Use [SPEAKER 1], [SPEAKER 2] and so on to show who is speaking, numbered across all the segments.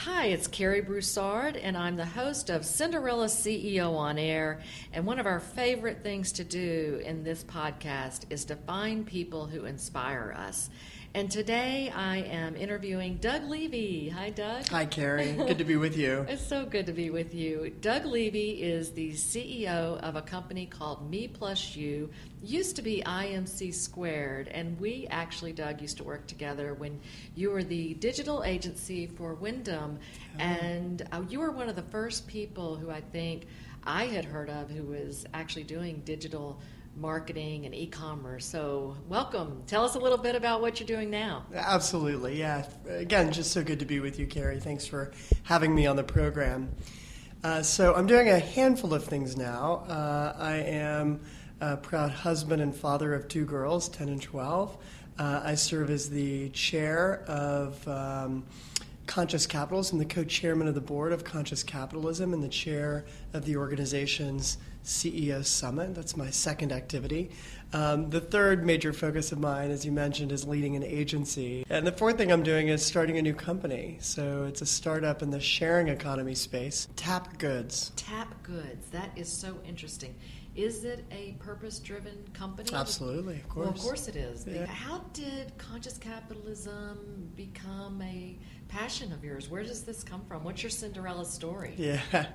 [SPEAKER 1] Hi, it's Carrie Broussard, and I'm the host of Cinderella CEO on Air. And one of our favorite things to do in this podcast is to find people who inspire us. And today I am interviewing Doug Levy. Hi, Doug.
[SPEAKER 2] Hi, Carrie. Good to be with you.
[SPEAKER 1] It's so good to be with you. Doug Levy is the CEO of a company called MePlusYou. Used to be IMC Squared, and we actually, Doug, used to work together when you were the digital agency for Wyndham, and you were one of the first people who I think I had heard of who was actually doing digital marketing and e-commerce. So welcome. Tell us a little bit about what you're doing now.
[SPEAKER 2] Absolutely, yeah. Again, just so good to be with you, Carrie. Thanks for having me on the program. So I'm doing a handful of things now. I am a proud husband and father of two girls, 10 and 12. I serve as the chair of Conscious Capitalism, the co-chairman of the board of Conscious Capitalism, and the chair of the organization's CEO Summit. That's my second activity. The third major focus of mine, as you mentioned, is leading an agency. And the fourth thing I'm doing is starting a new company. So it's a startup in the sharing economy space, Tap Goods.
[SPEAKER 1] Tap Goods. That is so interesting. Is it a purpose-driven company?
[SPEAKER 2] Absolutely, of course.
[SPEAKER 1] Well, of course it is.
[SPEAKER 2] Yeah.
[SPEAKER 1] How did conscious capitalism become a passion of yours? Where does this come from? What's your Cinderella story?
[SPEAKER 2] Yeah,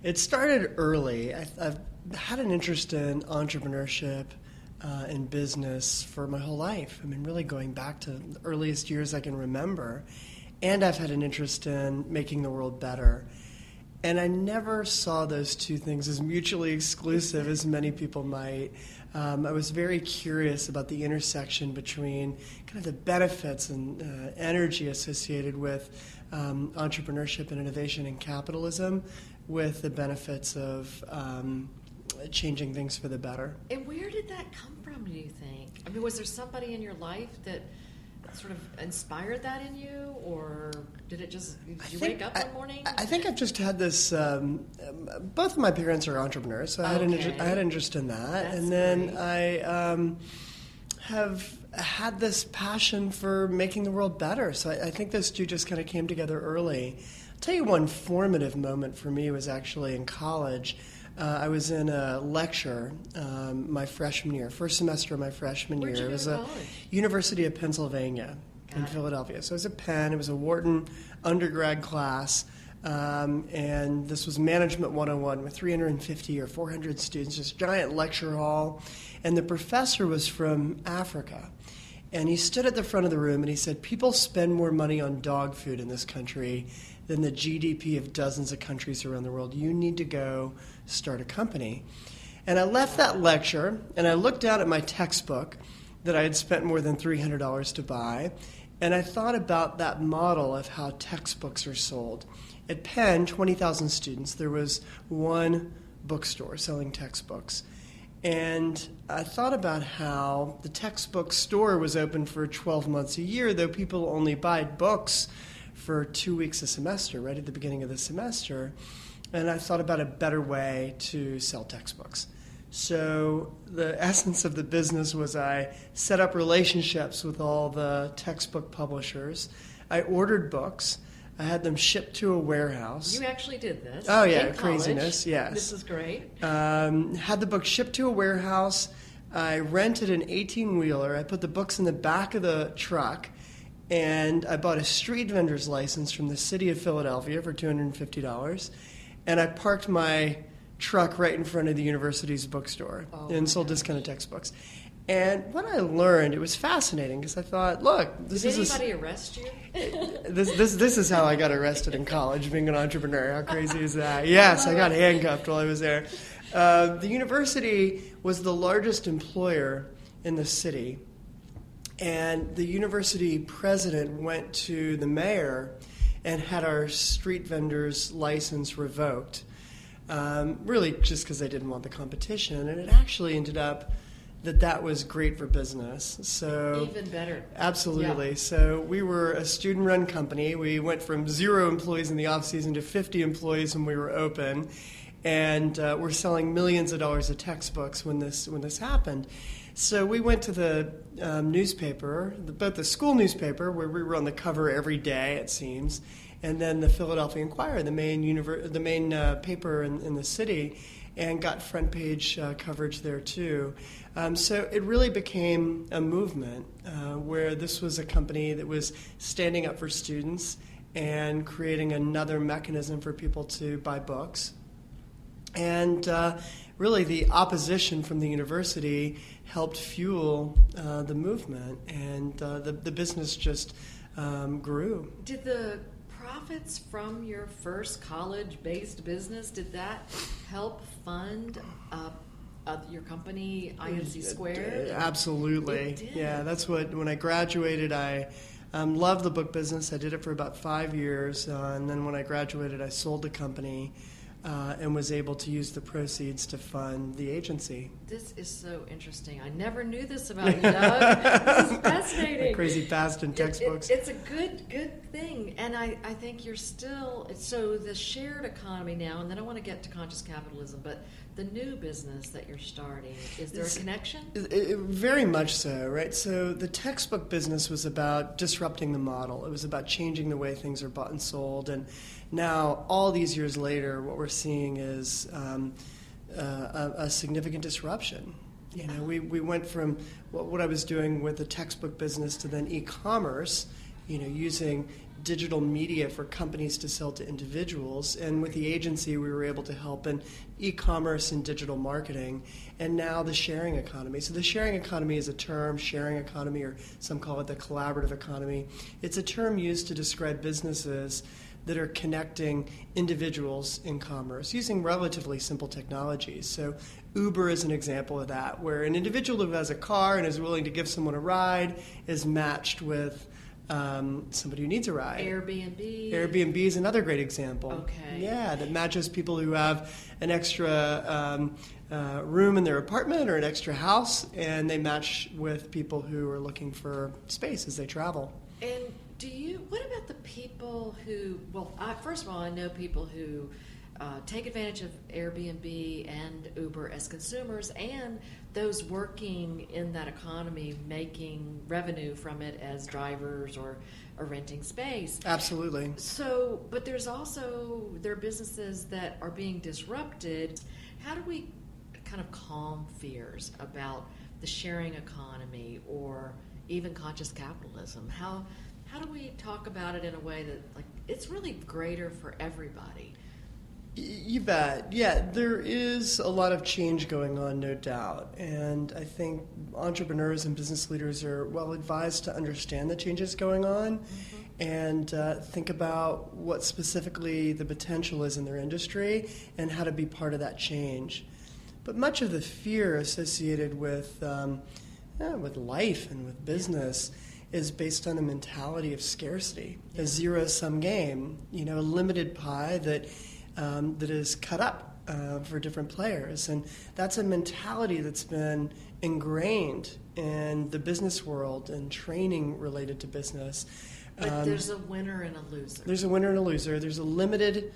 [SPEAKER 2] it started early. I've had an interest in entrepreneurship and business for my whole life. I mean, really going back to the earliest years I can remember. And I've had an interest in making the world better. And I never saw those two things as mutually exclusive as many people might. I was very curious about the intersection between kind of the benefits and energy associated with entrepreneurship and innovation and capitalism with the benefits of changing things for the better.
[SPEAKER 1] And where did that come from, do you think? I mean, was there somebody in your life that sort of inspired that in you, or did you wake up one morning?
[SPEAKER 2] I think I've just had this. Both of my parents are entrepreneurs, so I had an interest in that,
[SPEAKER 1] That's
[SPEAKER 2] and then
[SPEAKER 1] great.
[SPEAKER 2] I have had this passion for making the world better. So I think those two just kind of came together early. I'll tell you one formative moment for me was actually in college. I was in a lecture my freshman year, first semester of my freshman
[SPEAKER 1] Where'd
[SPEAKER 2] year.
[SPEAKER 1] You
[SPEAKER 2] It was
[SPEAKER 1] go to
[SPEAKER 2] a
[SPEAKER 1] college?
[SPEAKER 2] University of Pennsylvania in Philadelphia. So it was a Penn. It was a Wharton undergrad class. And this was Management 101 with 350 or 400 students, this giant lecture hall. And the professor was from Africa. And he stood at the front of the room and he said, people spend more money on dog food in this country than the GDP of dozens of countries around the world. You need to go start a company. And I left that lecture and I looked down at my textbook that I had spent more than $300 to buy. And I thought about that model of how textbooks are sold. At Penn, 20,000 students, there was one bookstore selling textbooks. And I thought about how the textbook store was open for 12 months a year, though people only buy books for 2 weeks a semester, right at the beginning of the semester. And I thought about a better way to sell textbooks. So the essence of the business was I set up relationships with all the textbook publishers. I ordered books. I had them shipped to a warehouse.
[SPEAKER 1] You actually did this.
[SPEAKER 2] Oh, yeah,
[SPEAKER 1] in
[SPEAKER 2] craziness,
[SPEAKER 1] college.
[SPEAKER 2] yes.
[SPEAKER 1] This is great.
[SPEAKER 2] Had the book shipped to a warehouse. I rented an 18-wheeler. I put the books in the back of the truck. And I bought a street vendor's license from the city of Philadelphia for $250. And I parked my truck right in front of the university's bookstore and sold discounted textbooks. And what I learned, it was fascinating because I thought, look,
[SPEAKER 1] Did anybody arrest you?
[SPEAKER 2] this is how I got arrested in college, being an entrepreneur. How crazy is that? Yes, I got handcuffed while I was there. The university was the largest employer in the city. And the university president went to the mayor and had our street vendor's license revoked, really just because they didn't want the competition. And it actually ended up that was great for business. So
[SPEAKER 1] Even better.
[SPEAKER 2] Absolutely.
[SPEAKER 1] Yeah.
[SPEAKER 2] So we were a student-run company. We went from 0 employees in the off-season to 50 employees when we were open. And we're selling millions of dollars of textbooks when this happened. So we went to the newspaper, both the school newspaper, where we were on the cover every day, it seems, and then the Philadelphia Inquirer, the main paper in the city, and got front page coverage there too. So it really became a movement where this was a company that was standing up for students and creating another mechanism for people to buy books. And really the opposition from the university helped fuel the movement, and the business just grew.
[SPEAKER 1] Did the profits from your first college-based business, did that help fund your company, IMC Squared?
[SPEAKER 2] Absolutely.
[SPEAKER 1] It did.
[SPEAKER 2] Yeah, that's what, when I graduated, I loved the book business. I did it for about 5 years, and then when I graduated, I sold the company and was able to use the proceeds to fund the agency.
[SPEAKER 1] This is so interesting. I never knew this about you, Doug. This is fascinating.
[SPEAKER 2] Crazy past in textbooks.
[SPEAKER 1] It's a good thing, and I think you're still, so the shared economy now, and then I want to get to conscious capitalism, but the new business that you're starting, is there a connection?
[SPEAKER 2] Very much so, right? So the textbook business was about disrupting the model. It was about changing the way things are bought and sold, and now, all these years later, what we're seeing is a significant disruption. You know, we went from what I was doing with the textbook business to then e-commerce, you know, using digital media for companies to sell to individuals. And with the agency, we were able to help in e-commerce and digital marketing, and now the sharing economy. So the sharing economy is a term, sharing economy, or some call it the collaborative economy. It's a term used to describe businesses that are connecting individuals in commerce using relatively simple technologies. So Uber is an example of that, where an individual who has a car and is willing to give someone a ride is matched with somebody who needs a ride. Airbnb is another great example.
[SPEAKER 1] Okay.
[SPEAKER 2] Yeah, that matches people who have an extra room in their apartment or an extra house, and they match with people who are looking for space as they travel.
[SPEAKER 1] And what about the people who, first of all, I know people who take advantage of Airbnb and Uber as consumers, and those working in that economy making revenue from it as drivers or renting space.
[SPEAKER 2] Absolutely.
[SPEAKER 1] So, but there are businesses that are being disrupted. How do we kind of calm fears about the sharing economy or even conscious capitalism? How do we talk about it in a way that, like, it's really greater for everybody?
[SPEAKER 2] You bet. Yeah, there is a lot of change going on, no doubt. And I think entrepreneurs and business leaders are well advised to understand the changes going on and think about what specifically the potential is in their industry and how to be part of that change. But much of the fear associated with life and with business is based on a mentality of scarcity, a zero-sum game, a limited pie that is cut up for different players. And that's a mentality that's been ingrained in the business world and training related to business.
[SPEAKER 1] But there's a winner and a loser.
[SPEAKER 2] There's a winner and a loser. There's a limited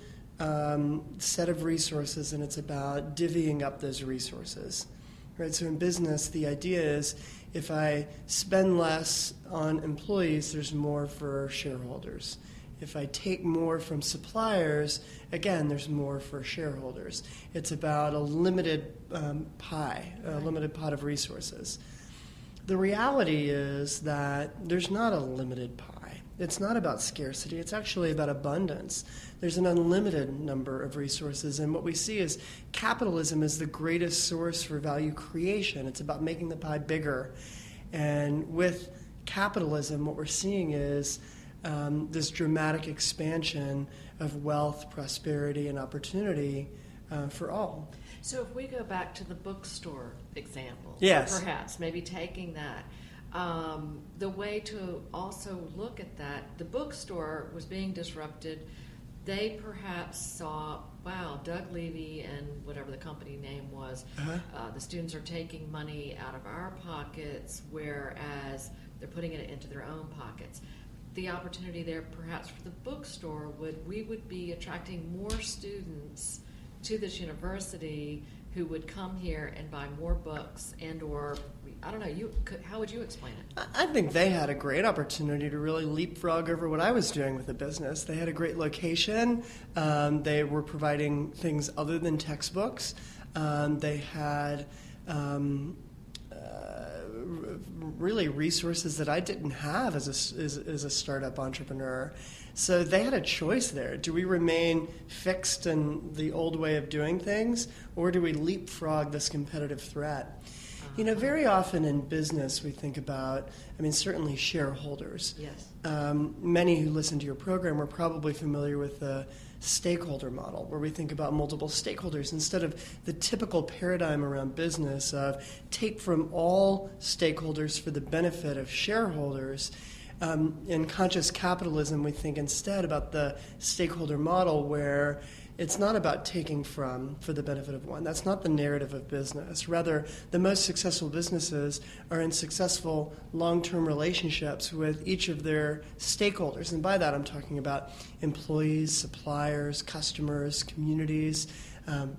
[SPEAKER 2] set of resources, and it's about divvying up those resources. Right? So in business, the idea is if I spend less on employees, there's more for shareholders. If I take more from suppliers, again, there's more for shareholders. It's about a limited pie, a limited pot of resources. The reality is that there's not a limited pie. It's not about scarcity. It's actually about abundance. There's an unlimited number of resources, and what we see is capitalism is the greatest source for value creation. It's about making the pie bigger. And with capitalism, what we're seeing is this dramatic expansion of wealth, prosperity, and opportunity for all.
[SPEAKER 1] So if we go back to the bookstore example,
[SPEAKER 2] yes,
[SPEAKER 1] perhaps maybe taking that, the way to also look at that, the bookstore was being disrupted. They perhaps saw, wow, Doug Levy and whatever the company name was, the students are taking money out of our pockets, whereas they're putting it into their own pockets. The opportunity there perhaps for the bookstore we would be attracting more students to this university who would come here and buy more books and or, I don't know, how would you explain it?
[SPEAKER 2] I think they had a great opportunity to really leapfrog over what I was doing with the business. They had a great location. They were providing things other than textbooks. They had really resources that I didn't have as a startup entrepreneur. So they had a choice there. Do we remain fixed in the old way of doing things, or do we leapfrog this competitive threat? You know, very often in business we think about, certainly shareholders.
[SPEAKER 1] Yes.
[SPEAKER 2] Many who listen to your program are probably familiar with the stakeholder model, where we think about multiple stakeholders instead of the typical paradigm around business of take from all stakeholders for the benefit of shareholders. In conscious capitalism, we think instead about the stakeholder model where it's not about taking from for the benefit of one. That's not the narrative of business. Rather, the most successful businesses are in successful long-term relationships with each of their stakeholders. And by that, I'm talking about employees, suppliers, customers, communities,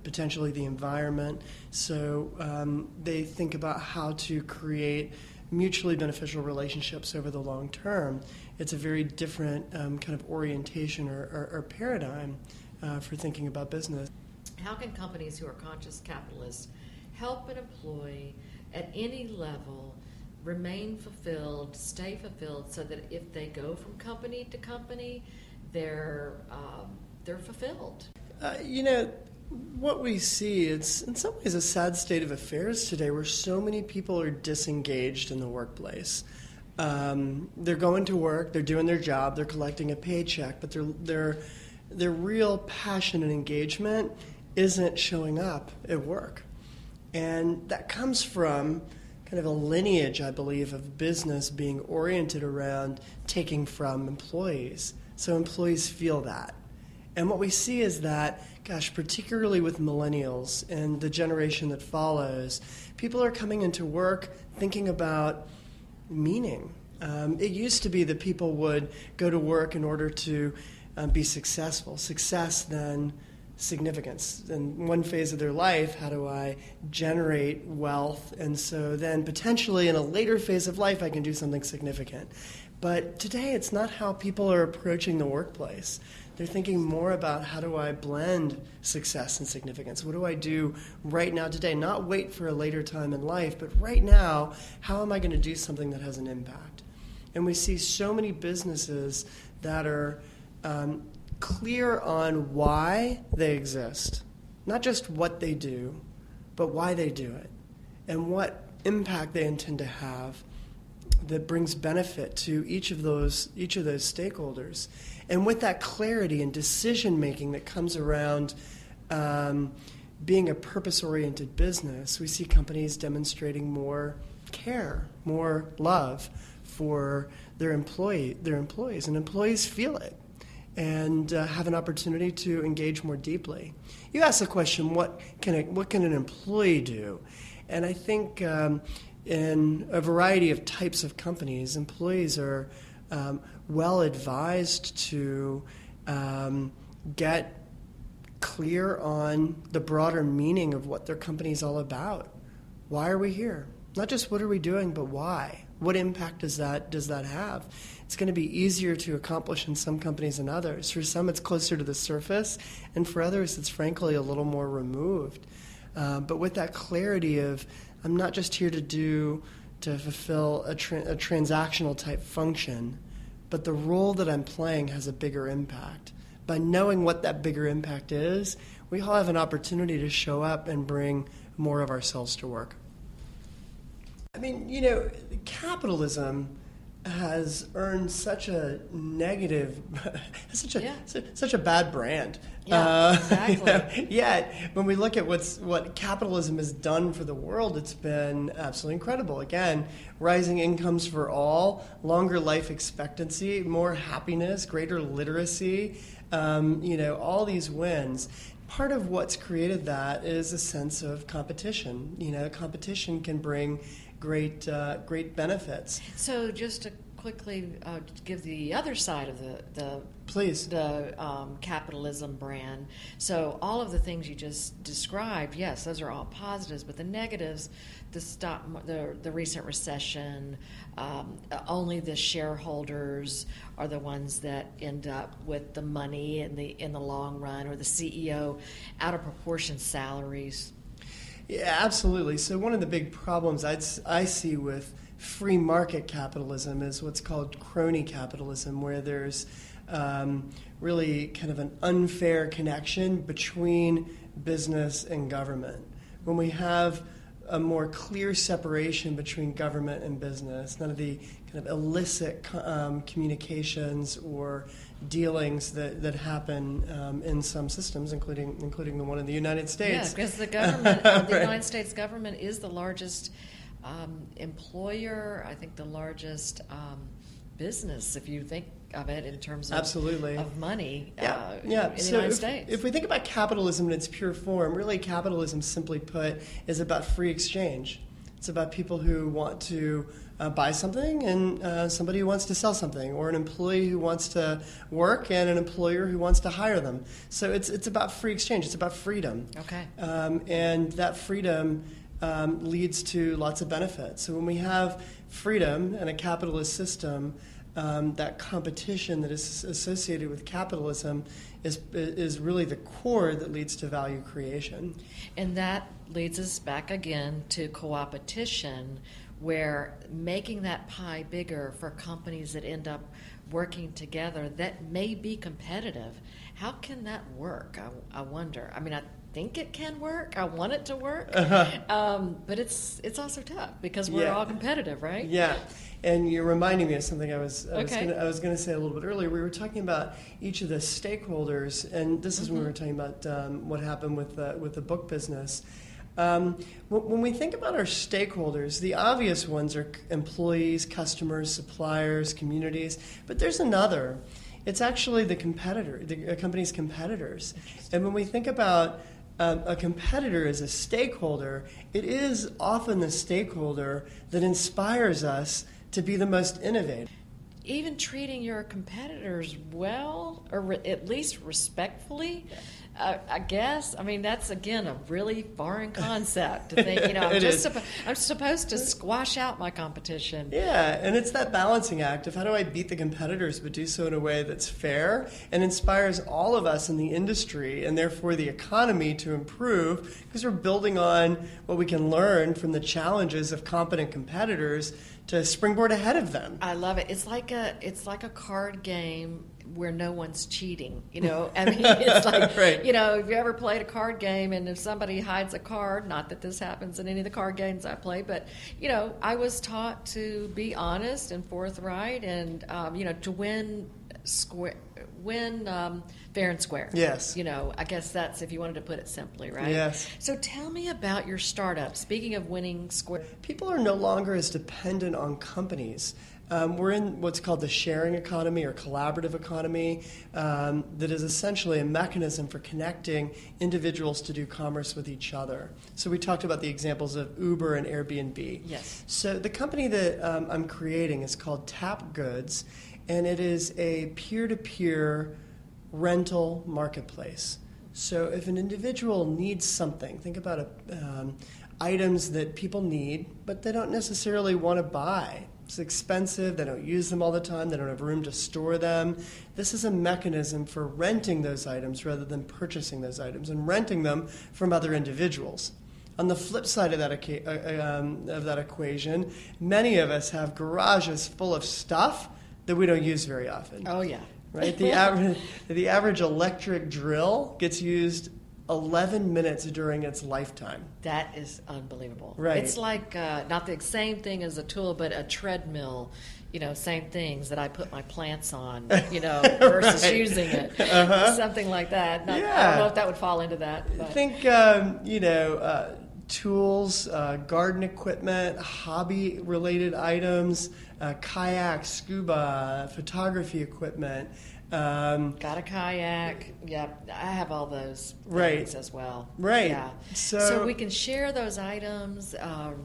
[SPEAKER 2] potentially the environment. So they think about how to create mutually beneficial relationships over the long term. It's a very different kind of orientation or paradigm for thinking about business.
[SPEAKER 1] How can companies who are conscious capitalists help an employee at any level remain fulfilled, stay fulfilled, so that if they go from company to company, they're fulfilled?
[SPEAKER 2] What we see, it's in some ways a sad state of affairs today where so many people are disengaged in the workplace. They're going to work, they're doing their job, they're collecting a paycheck, but their real passion and engagement isn't showing up at work. And that comes from kind of a lineage, I believe, of business being oriented around taking from employees. So employees feel that. And what we see is that, particularly with millennials and the generation that follows, people are coming into work thinking about meaning. It used to be that people would go to work in order to be successful. Success, then significance. In one phase of their life, how do I generate wealth? And so then potentially in a later phase of life, I can do something significant. But today, it's not how people are approaching the workplace. They're thinking more about how do I blend success and significance? What do I do right now today? Not wait for a later time in life, but right now, how am I going to do something that has an impact? And we see so many businesses that are clear on why they exist, not just what they do, but why they do it, and what impact they intend to have that brings benefit to each of those stakeholders. And with that clarity and decision making that comes around being a purpose-oriented business, we see companies demonstrating more care, more love for their employees, and employees feel it and have an opportunity to engage more deeply. You asked the question, what can an employee do? And I think in a variety of types of companies, employees are well advised to get clear on the broader meaning of what their company is all about. Why are we here? Not just what are we doing, but why? What impact does that have? It's going to be easier to accomplish in some companies than others. For some, it's closer to the surface, and for others, it's frankly a little more removed. But with that clarity of, I'm not just here to fulfill a transactional type function, but the role that I'm playing has a bigger impact. By knowing what that bigger impact is, we all have an opportunity to show up and bring more of ourselves to work. Capitalism has earned such a negative, such a bad brand.
[SPEAKER 1] Yeah, exactly.
[SPEAKER 2] Yet, when we look at what capitalism has done for the world, it's been absolutely incredible. Again, rising incomes for all, longer life expectancy, more happiness, greater literacy, all these wins. Part of what's created that is a sense of competition. Competition can bring great benefits.
[SPEAKER 1] So just a quickly give the other side of the
[SPEAKER 2] Please.
[SPEAKER 1] Capitalism brand. So all of the things you just described, yes, those are all positives, but the negatives, the recent recession, only the shareholders are the ones that end up with the money in the long run, or the CEO out of proportion salaries.
[SPEAKER 2] Yeah, absolutely. So one of the big problems I see with free market capitalism is what's called crony capitalism, where there's really kind of an unfair connection between business and government. When we have a more clear separation between government and business, none of the kind of illicit communications or dealings that happen in some systems, including the one in the United States.
[SPEAKER 1] Yeah, because the government, the United States government is the largest employer, I think the largest business, if you think of it in terms of,
[SPEAKER 2] absolutely,
[SPEAKER 1] of money in the
[SPEAKER 2] so
[SPEAKER 1] United States.
[SPEAKER 2] If we think about capitalism in its pure form, really capitalism, simply put, is about free exchange. It's about people who want to buy something and somebody who wants to sell something, or an employee who wants to work and an employer who wants to hire them. So it's about free exchange. It's about freedom.
[SPEAKER 1] Okay.
[SPEAKER 2] And that freedom leads to lots of benefits. So when we have freedom and a capitalist system, that competition that is associated with capitalism is really the core that leads to value creation.
[SPEAKER 1] And that leads us back again to co-opetition, where making that pie bigger for companies that end up working together that may be competitive. How can that work? I wonder. I mean, I think it can work. I want it to work. But it's also tough because we're all competitive, right?
[SPEAKER 2] Yeah. And you're reminding me of something I was
[SPEAKER 1] Okay.
[SPEAKER 2] going to say a little bit earlier. We were talking about each of the stakeholders, and this is when we were talking about what happened with the book business. When we think about our stakeholders, the obvious ones are employees, customers, suppliers, communities, but there's another. It's actually the company's competitors. And when we think about a competitor as a stakeholder, it is often the stakeholder that inspires us to be the most innovative.
[SPEAKER 1] Even treating your competitors well, or at least respectfully, I guess. I mean, that's, again, a really foreign concept to think, I'm supposed to squash out my competition.
[SPEAKER 2] Yeah, and it's that balancing act of how do I beat the competitors but do so in a way that's fair and inspires all of us in the industry and therefore the economy to improve, because we're building on what we can learn from the challenges of competent competitors to springboard ahead of them.
[SPEAKER 1] I love it. It's like a card game where no one's cheating, I mean, it's like,
[SPEAKER 2] right.
[SPEAKER 1] If you ever played a card game and if somebody hides a card, not that this happens in any of the card games I play, but, I was taught to be honest and forthright and, to win fair and square.
[SPEAKER 2] Yes.
[SPEAKER 1] I guess that's if you wanted to put it simply, right?
[SPEAKER 2] Yes.
[SPEAKER 1] So tell me about your startup. Speaking of winning square.
[SPEAKER 2] People are no longer as dependent on companies. We're in what's called the sharing economy or collaborative economy that is essentially a mechanism for connecting individuals to do commerce with each other. So we talked about the examples of Uber and Airbnb.
[SPEAKER 1] Yes.
[SPEAKER 2] So the company that I'm creating is called Tap Goods, and it is a peer-to-peer rental marketplace. So if an individual needs something, think about items that people need, but they don't necessarily want to buy. It's expensive, they don't use them all the time, they don't have room to store them. This is a mechanism for renting those items rather than purchasing those items and renting them from other individuals. On the flip side of that equation, many of us have garages full of stuff that we don't use very often.
[SPEAKER 1] Oh, yeah.
[SPEAKER 2] Right? The average electric drill gets used 11 minutes during its lifetime.
[SPEAKER 1] That is unbelievable.
[SPEAKER 2] Right.
[SPEAKER 1] It's like not the same thing as a tool, but a treadmill. Same things that I put my plants on. Versus
[SPEAKER 2] right.
[SPEAKER 1] using it. Something like that. I don't know if that would fall into that. But.
[SPEAKER 2] I think tools, garden equipment, hobby-related items, kayak, scuba, photography equipment.
[SPEAKER 1] Got a kayak. Yep, I have all those things as well.
[SPEAKER 2] Right.
[SPEAKER 1] Yeah. So we can share those items,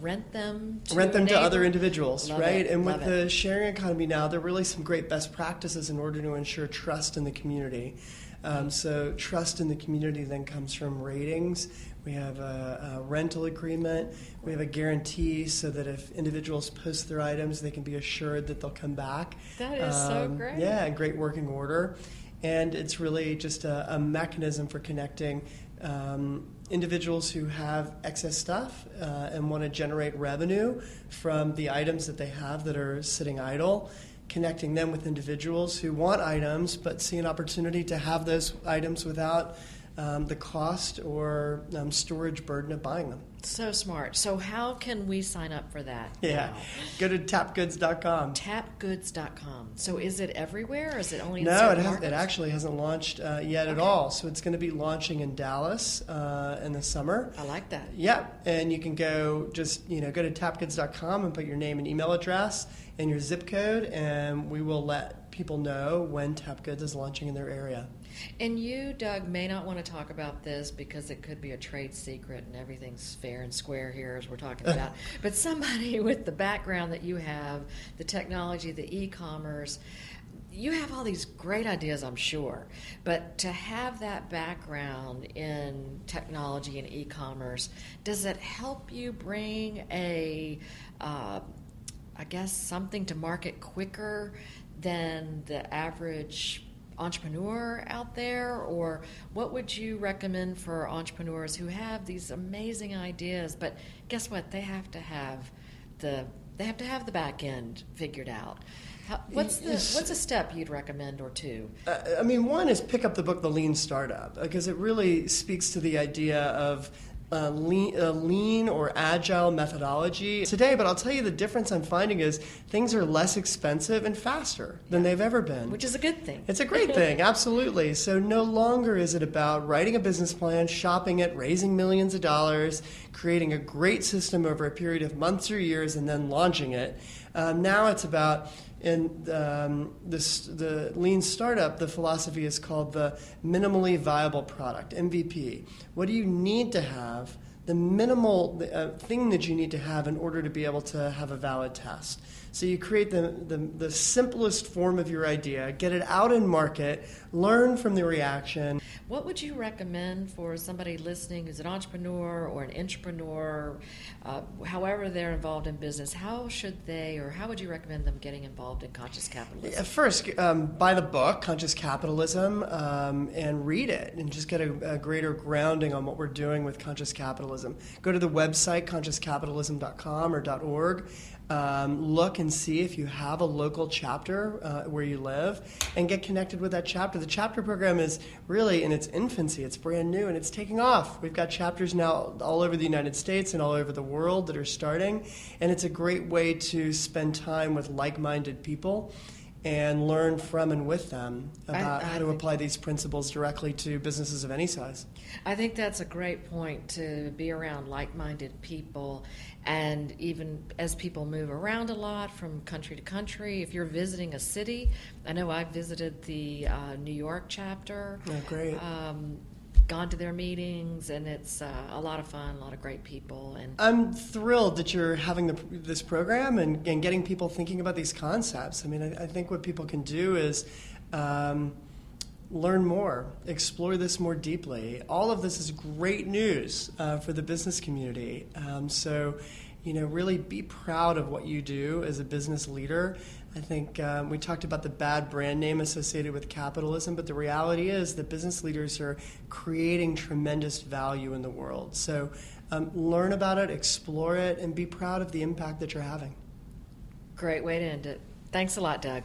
[SPEAKER 1] rent them to
[SPEAKER 2] other individuals,
[SPEAKER 1] Love
[SPEAKER 2] right?
[SPEAKER 1] it.
[SPEAKER 2] And
[SPEAKER 1] Love
[SPEAKER 2] with the sharing economy now, there are really some great best practices in order to ensure trust in the community. So trust in the community then comes from ratings. We have a rental agreement. We have a guarantee so that if individuals post their items, they can be assured that they'll come back.
[SPEAKER 1] That is so great.
[SPEAKER 2] Yeah, in great working order. And it's really just a mechanism for connecting individuals who have excess stuff and want to generate revenue from the items that they have that are sitting idle, connecting them with individuals who want items but see an opportunity to have those items without the cost or storage burden of buying them.
[SPEAKER 1] So smart. So how can we sign up for that?
[SPEAKER 2] Yeah,
[SPEAKER 1] now?
[SPEAKER 2] Go to tapgoods.com.
[SPEAKER 1] Tapgoods.com. So is it everywhere, or is it only in
[SPEAKER 2] No,
[SPEAKER 1] certain
[SPEAKER 2] it
[SPEAKER 1] markets?
[SPEAKER 2] actually hasn't launched yet at all. So it's going to be launching in Dallas in the summer.
[SPEAKER 1] I like that.
[SPEAKER 2] Yeah, and you can go to tapgoods.com and put your name and email address and your zip code, and we will let people know when Tapgoods is launching in their area.
[SPEAKER 1] And you, Doug, may not want to talk about this because it could be a trade secret and everything's fair and square here as we're talking about. But somebody with the background that you have, the technology, the e-commerce, you have all these great ideas, I'm sure. But to have that background in technology and e-commerce, does it help you bring something to market quicker than the average entrepreneur out there? Or what would you recommend for entrepreneurs who have these amazing ideas, but guess what, they have to have the back end figured out? What's a step you'd recommend or two?
[SPEAKER 2] One is pick up the book The Lean Startup, because it really speaks to the idea of lean or agile methodology today. But I'll tell you, the difference I'm finding is things are less expensive and faster than they've ever been.
[SPEAKER 1] Which is a good thing.
[SPEAKER 2] It's a great thing, absolutely. So no longer is it about writing a business plan, shopping it, raising millions of dollars, creating a great system over a period of months or years, and then launching it. Now it's about, in the lean startup, the philosophy is called the minimally viable product, MVP. What do you need to have, the minimal thing that you need to have in order to be able to have a valid test? So you create the simplest form of your idea, get it out in market, learn from the reaction.
[SPEAKER 1] What would you recommend for somebody listening who's an entrepreneur or an intrapreneur, however they're involved in business? How should they, or how would you recommend them getting involved in conscious capitalism?
[SPEAKER 2] First, buy the book, Conscious Capitalism, and read it, and just get a greater grounding on what we're doing with conscious capitalism. Go to the website, consciouscapitalism.com or .org. Look and see if you have a local chapter where you live, and get connected with that chapter. The chapter program is really in its infancy. It's brand new, and it's taking off. We've got chapters now all over the United States and all over the world that are starting, and it's a great way to spend time with like-minded people and learn from and with them about how to apply these principles directly to businesses of any size.
[SPEAKER 1] I think that's a great point, to be around like-minded people. And even as people move around a lot from country to country, if you're visiting a city, I know I visited the New York chapter.
[SPEAKER 2] Oh, great.
[SPEAKER 1] Gone to their meetings, and it's a lot of fun, a lot of great people. And
[SPEAKER 2] I'm thrilled that you're having this program and getting people thinking about these concepts. I think what people can do is learn more, explore this more deeply. All of this is great news for the business community. Really be proud of what you do as a business leader. I think we talked about the bad brand name associated with capitalism, but the reality is that business leaders are creating tremendous value in the world. So learn about it, explore it, and be proud of the impact that you're having.
[SPEAKER 1] Great way to end it. Thanks a lot, Doug.